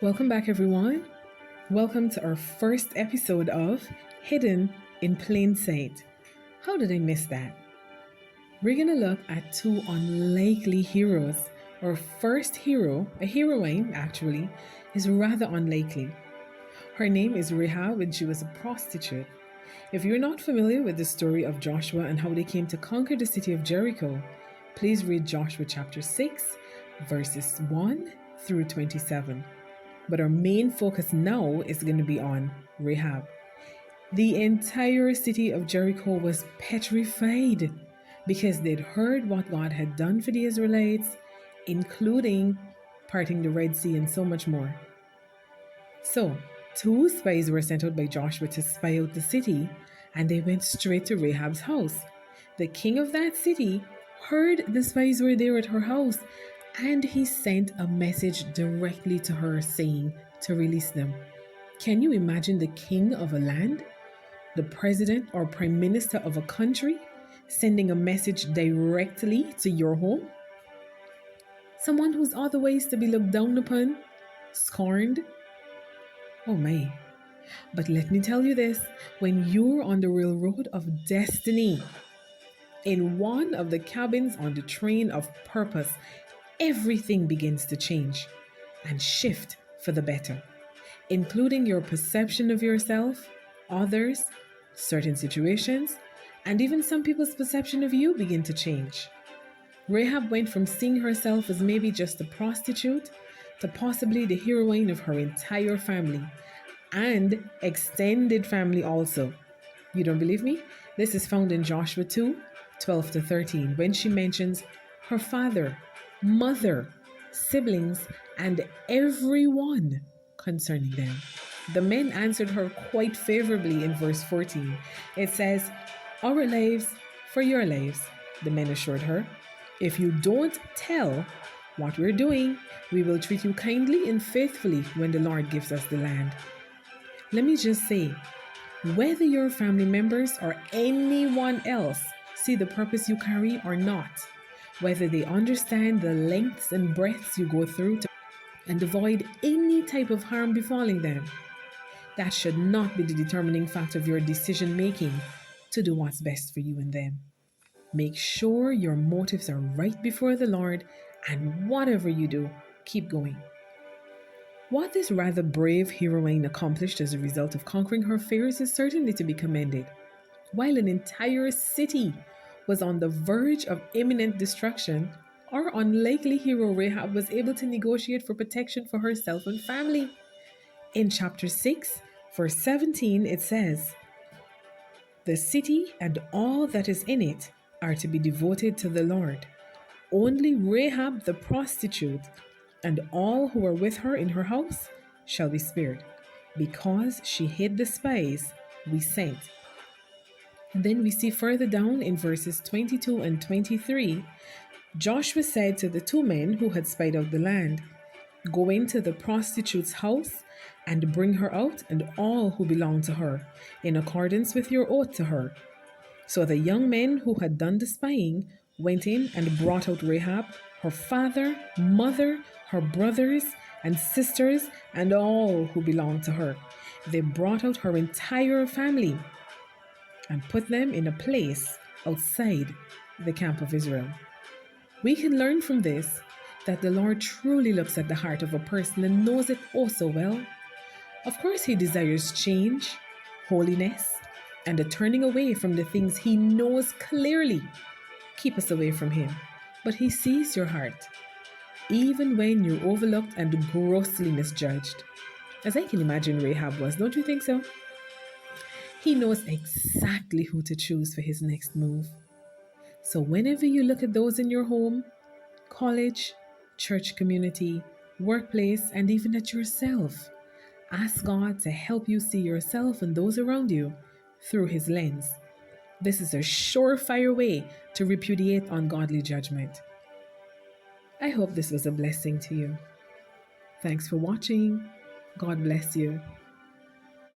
Welcome back, everyone. Welcome to our first episode of Hidden in Plain Sight. How did I miss that? We're going to look at two unlikely heroes. Our first hero, a heroine actually, is rather unlikely. Her name is Rahab and she was a prostitute. If you're not familiar with the story of Joshua and how they came to conquer the city of Jericho, please read Joshua chapter 6, verses 1 through 27. But our main focus now is going to be on Rahab. The entire city of Jericho was petrified because they'd heard what God had done for the Israelites, including parting the Red Sea and so much more. So, two spies were sent out by Joshua to spy out the city, and they went straight to Rahab's house. The king of that city heard the spies were there at her house, and he sent a message directly to her saying to release them. Can you imagine the king of a land, the president or prime minister of a country, sending a message directly to your home? Someone who's otherwise to be looked down upon, scorned. Oh my. But let me tell you this, when you're on the railroad of destiny, in one of the cabins on the train of purpose, everything begins to change and shift for the better, including your perception of yourself, others, certain situations, and even some people's perception of you begin to change. Rahab went from seeing herself as maybe just a prostitute to possibly the heroine of her entire family and extended family also. You don't believe me? This is found in Joshua 2, 12 to 13, when she mentions her father, mother, siblings, and everyone concerning them. The men answered her quite favorably in verse 14. It says, "Our lives for your lives," the men assured her. "If you don't tell what we're doing, we will treat you kindly and faithfully when the Lord gives us the land." Let me just say, whether your family members or anyone else see the purpose you carry or not, whether they understand the lengths and breadths you go through to and avoid any type of harm befalling them, that should not be the determining factor of your decision making to do what's best for you and them. Make sure your motives are right before the Lord, and whatever you do, keep going. What this rather brave heroine accomplished as a result of conquering her fears is certainly to be commended. While an entire city was on the verge of imminent destruction, our unlikely hero Rahab was able to negotiate for protection for herself and family. In chapter 6, verse 17, it says, "The city and all that is in it are to be devoted to the Lord. Only Rahab the prostitute and all who are with her in her house shall be spared, because she hid the spies we sent." And then we see further down in verses 22 and 23, Joshua said to the two men who had spied out the land, "Go into the prostitute's house and bring her out and all who belong to her, in accordance with your oath to her." So the young men who had done the spying went in and brought out Rahab, her father, mother, her brothers and sisters, and all who belonged to her. They brought out her entire family and put them in a place outside the camp of Israel. We can learn from this that the Lord truly looks at the heart of a person and knows it oh so well. Of course, He desires change, holiness, and a turning away from the things He knows clearly keep us away from Him. But He sees your heart, even when you're overlooked and grossly misjudged. As I can imagine Rahab was, don't you think so? He knows exactly who to choose for his next move. So whenever you look at those in your home, college, church community, workplace, and even at yourself, ask God to help you see yourself and those around you through His lens. This is a surefire way to repudiate ungodly judgment. I hope this was a blessing to you. Thanks for watching. God bless you.